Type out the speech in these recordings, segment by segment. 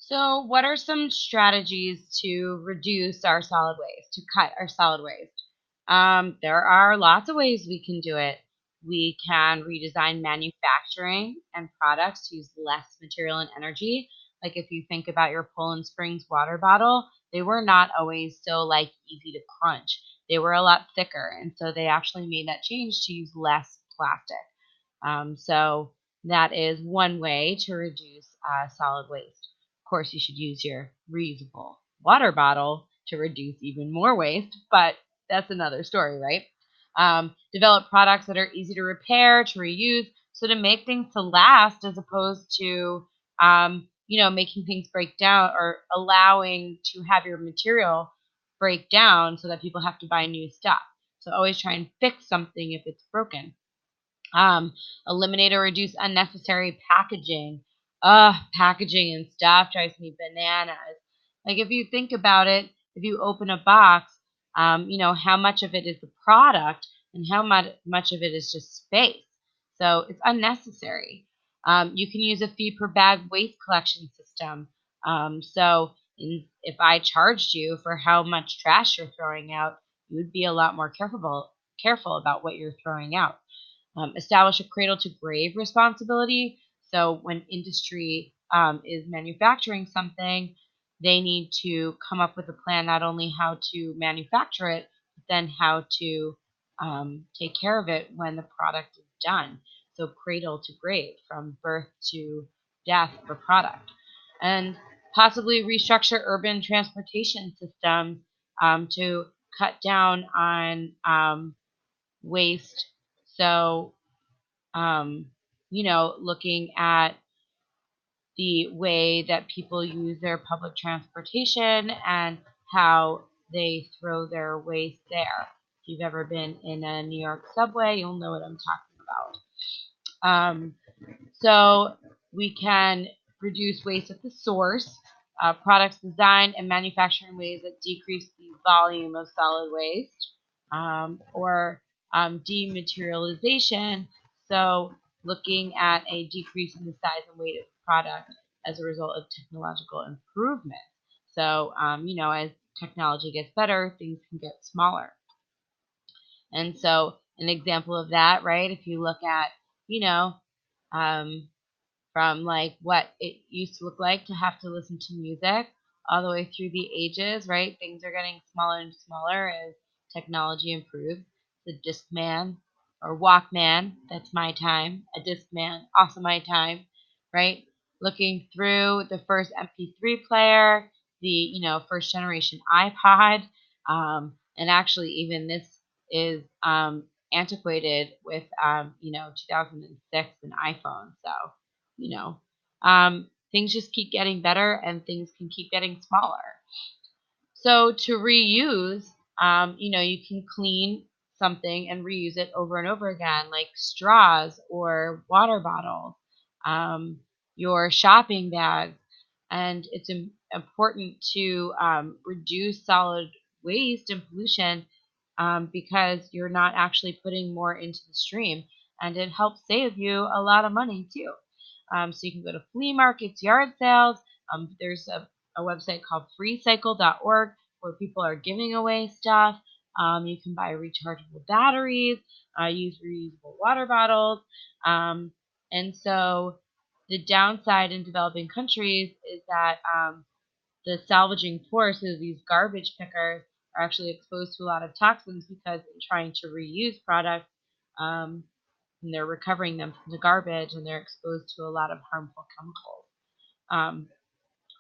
So, what are some strategies to reduce our solid waste, to cut our solid waste? There are lots of ways we can do it. We can redesign manufacturing and products to use less material and energy. Like if you think about your Poland Springs water bottle, they were not always so easy to crunch. They were a lot thicker, and so they actually made that change to use less plastic. So that is one way to reduce solid waste. Of course, you should use your reusable water bottle to reduce even more waste, but that's another story, right? Develop products that are easy to repair, to reuse, so to make things to last as opposed to, making things break down or allowing to have your material break down so that people have to buy new stuff. So always try and fix something if it's broken. um, Eliminate or reduce unnecessary packaging. Packaging and stuff drives me bananas. Like if you think about it, if you open a box, how much of it is the product and how much of it is just space. So it's unnecessary. You can use a fee per bag waste collection system. If I charged you for how much trash you're throwing out, you would be a lot more careful about what you're throwing out. Establish a cradle to grave responsibility. So when industry is manufacturing something, they need to come up with a plan not only how to manufacture it, but then how to take care of it when the product is done. So cradle to grave, from birth to death for product. And possibly restructure urban transportation systems to cut down on waste. So, looking at the way that people use their public transportation and how they throw their waste there. If you've ever been in a New York subway, you'll know what I'm talking about. So we can reduce waste at the source. Products designed and manufactured in ways that decrease the volume of solid waste, or dematerialization. So looking at a decrease in the size and weight of the product as a result of technological improvement. So, as technology gets better, things can get smaller. And so, an example of that, right? If you look at, you know, um, from what it used to look like to have to listen to music all the way through the ages, right? Things are getting smaller and smaller as technology improves. The Discman or Walkman, that's my time. A Discman, also my time, right? Looking through the first MP3 player, the first generation iPod, and actually even this is antiquated with 2006 and iPhone. So things just keep getting better and things can keep getting smaller. So to reuse, you can clean something and reuse it over and over again, like straws or water bottles, um, your shopping bags. And it's important to reduce solid waste and pollution because you're not actually putting more into the stream. And it helps save you a lot of money too. So you can go to flea markets, yard sales. There's a website called freecycle.org where people are giving away stuff. You can buy rechargeable batteries, use reusable water bottles. And so the downside in developing countries is that the salvaging forces, these garbage pickers, are actually exposed to a lot of toxins because in trying to reuse products, um, and they're recovering them from the garbage and they're exposed to a lot of harmful chemicals. Um,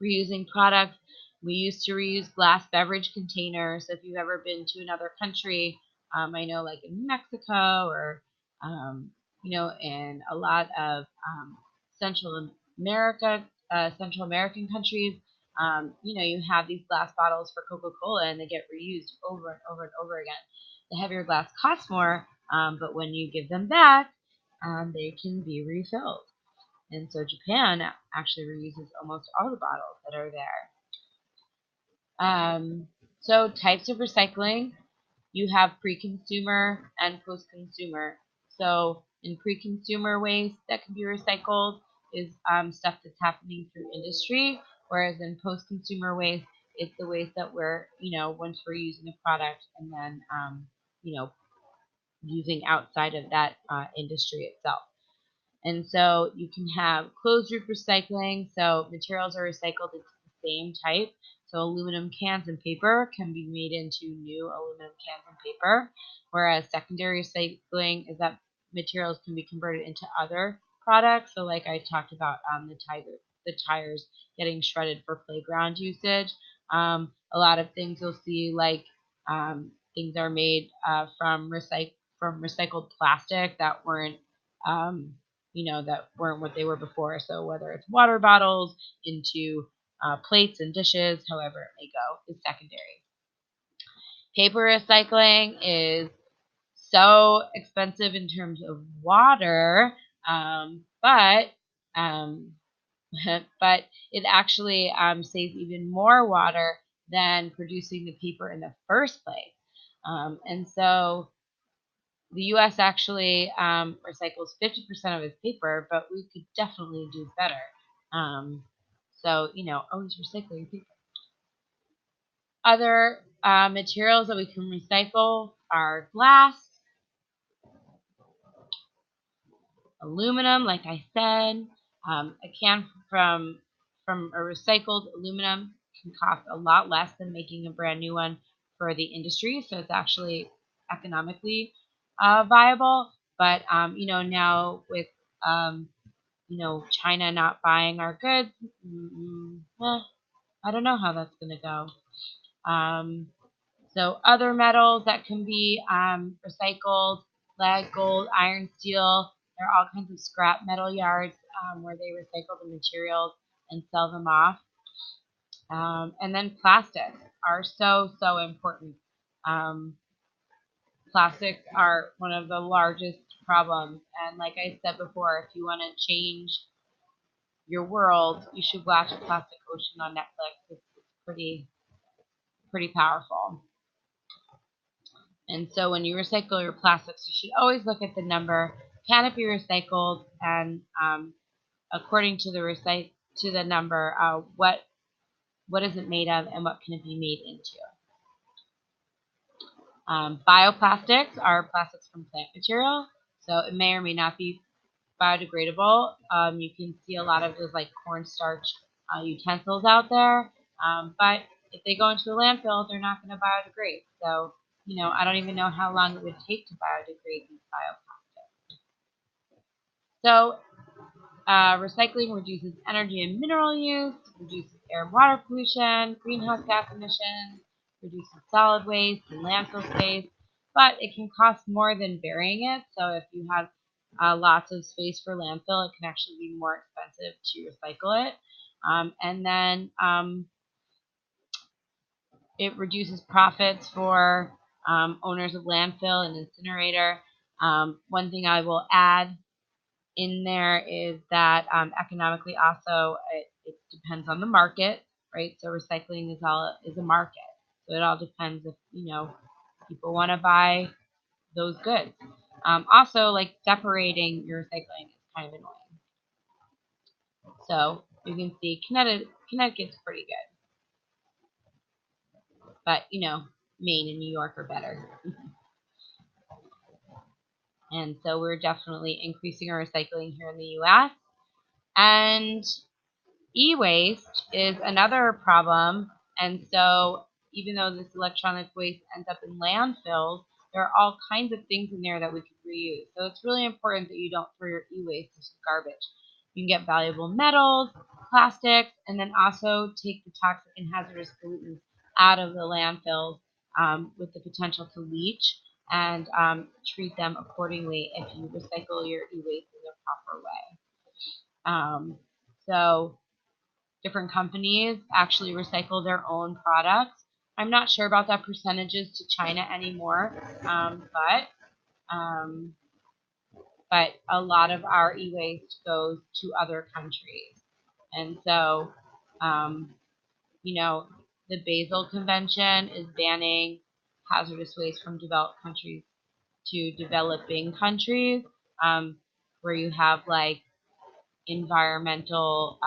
Reusing products, we used to reuse glass beverage containers. So if you've ever been to another country, I know like in Mexico or, in a lot of Central America, Central American countries, you have these glass bottles for Coca-Cola and they get reused over and over and over again. The heavier glass costs more, but when you give them back, they can be refilled. And so Japan actually reuses almost all the bottles that are there. So types of recycling, you have pre-consumer and post-consumer. So in pre-consumer waste that can be recycled is stuff that's happening through industry Whereas in post-consumer waste, it's the waste that we're, once we're using a product and then, you know, using outside of that industry itself. And so you can have closed loop recycling. So materials are recycled into the same type. So aluminum cans and paper can be made into new aluminum cans and paper. Whereas secondary recycling is that materials can be converted into other products. So like I talked about the tires getting shredded for playground usage. A lot of things you'll see like things are made from recycled plastic that weren't that weren't what they were before. So whether it's water bottles into plates and dishes, however it may go, is secondary. Paper recycling is so expensive in terms of water, but um, but it actually saves even more water than producing the paper in the first place. And so the U.S. actually recycles 50% of its paper, but we could definitely do better. So, always recycle your paper. Other materials that we can recycle are glass, aluminum, like I said. A can from a recycled aluminum can cost a lot less than making a brand new one for the industry, so it's actually economically viable. But now with China not buying our goods, I don't know how that's going to go. So other metals that can be recycled, lead, gold, iron, steel. There are all kinds of scrap metal yards where they recycle the materials and sell them off. And then plastics are so important. Um, Plastics are one of the largest problems. And like I said before, if you want to change your world, you should watch Plastic Ocean on Netflix. It's pretty powerful. And so when you recycle your plastics, you should always look at the number. Can it be recycled? And according to the number, what is it made of, and what can it be made into? Bioplastics are plastics from plant material, so it may or may not be biodegradable. You can see a lot of those like cornstarch utensils out there, but if they go into a landfill, they're not going to biodegrade. So, I don't even know how long it would take to biodegrade these bioplastics. So, recycling reduces energy and mineral use, reduces air and water pollution, greenhouse gas emissions, reduces solid waste and landfill space, but it can cost more than burying it. So if you have lots of space for landfill, it can actually be more expensive to recycle it. And then it reduces profits for owners of landfill and incinerator. One thing I will add in there is that economically also it depends on the market, right? So recycling is a market. So it all depends if people want to buy those goods. Also, like separating your recycling is kind of annoying. So you can see Connecticut's pretty good, but Maine and New York are better. And so we're definitely increasing our recycling here in the U.S. And e-waste is another problem, and so even though this electronic waste ends up in landfills, there are all kinds of things in there that we could reuse. So it's really important that you don't throw your e-waste into garbage. You can get valuable metals, plastics, and then also take the toxic and hazardous pollutants out of the landfills with the potential to leach and treat them accordingly if you recycle your e-waste in a proper way. So different companies actually recycle their own products. I'm not sure about that percentages to China anymore, but a lot of our e-waste goes to other countries. And so, the Basel Convention is banning hazardous waste from developed countries to developing countries, where you have like environmental